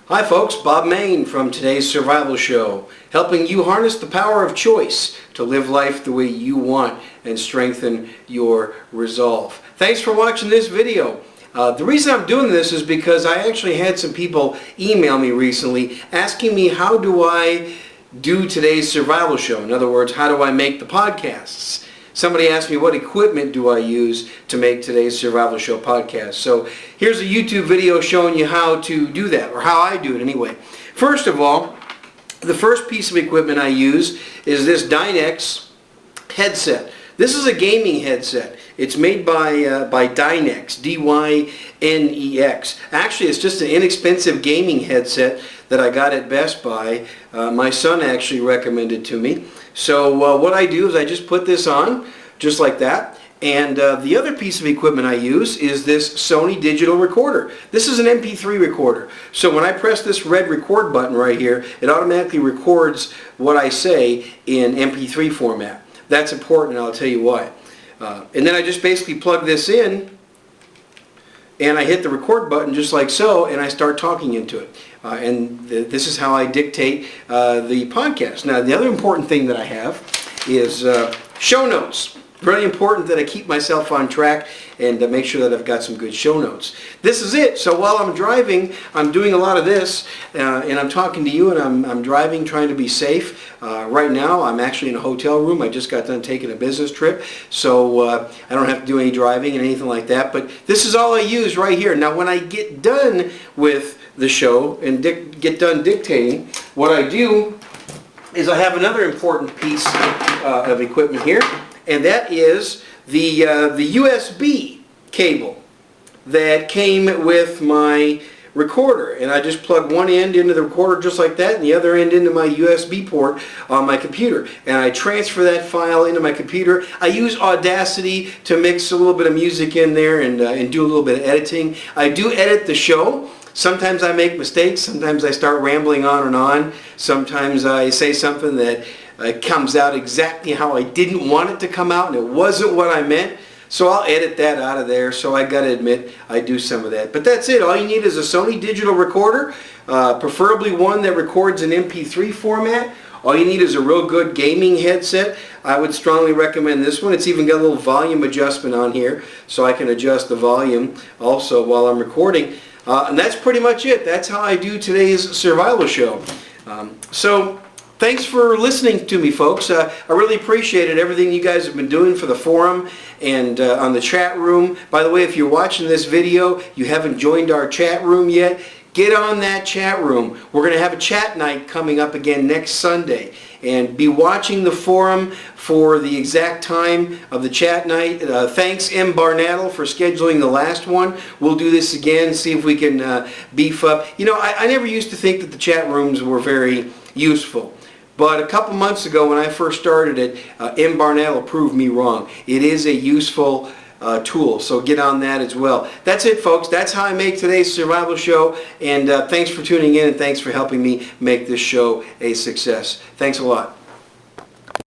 Hi folks, Bob Mayne from Today's Survival Show, helping you harness the power of choice to live life the way you want and strengthen your resolve. Thanks for watching this video. The reason I'm doing this is because I actually had some people email me recently asking me how do I do Today's Survival Show. In other words, how do I make the podcasts? Somebody asked me what equipment do I use to make Today's Survival Show podcast. So here's a YouTube video showing you how to do that, or how I do it anyway. First of all, the first piece of equipment I use is this Dynex headset. This is a gaming headset. It's made by Dynex, D-Y-N-E-X. Actually, it's just an inexpensive gaming headset that I got at Best Buy. My son actually recommended to me. So what I do is I just put this on, just like that. And the other piece of equipment I use is this Sony digital recorder. This is an MP3 recorder. So when I press this red record button right here, it automatically records what I say in MP3 format. That's important, and I'll tell you why. And then I just basically plug this in, and I hit the record button just like so, and I start talking into it. This is how I dictate the podcast. Now, the other important thing that I have is show notes. Really important that I keep myself on track and make sure that I've got some good show notes. This is it. So while I'm driving, I'm doing a lot of this, and I'm talking to you, and I'm driving, trying to be safe. Right now, I'm actually in a hotel room. I just got done taking a business trip, so I don't have to do any driving and anything like that. But this is all I use right here. Now, when I get done with the show and get done dictating, what I do is I have another important piece of equipment here. And that is the USB cable that came with my recorder. And I just plug one end into the recorder just like that, and the other end into my USB port on my computer. And I transfer that file into my computer. I use Audacity to mix a little bit of music in there and do a little bit of editing. I do edit the show. Sometimes I make mistakes. Sometimes I start rambling on and on. Sometimes I say something that it comes out exactly how I didn't want it to come out, and it wasn't what I meant. So I'll edit that out of there. So I got to admit, I do some of that. But that's it. All you need is a Sony digital recorder, preferably one that records in MP3 format. All you need is a real good gaming headset. I would strongly recommend this one. It's even got a little volume adjustment on here, so I can adjust the volume also while I'm recording. And that's pretty much it. That's how I do today's survival show. So thanks for listening to me, folks. I really appreciated everything you guys have been doing for the forum and on the chat room. By the way, if you're watching this video, you haven't joined our chat room yet, get on that chat room. We're going to have a chat night coming up again next Sunday. And be watching the forum for the exact time of the chat night. Thanks, M. Barnattle, for scheduling the last one. We'll do this again, see if we can beef up. You know, I never used to think that the chat rooms were very useful. But a couple months ago when I first started it, M. Barnattle proved me wrong. It is a useful tool, so get on that as well. That's it, folks. That's how I make today's survival show, and thanks for tuning in, and thanks for helping me make this show a success. Thanks a lot.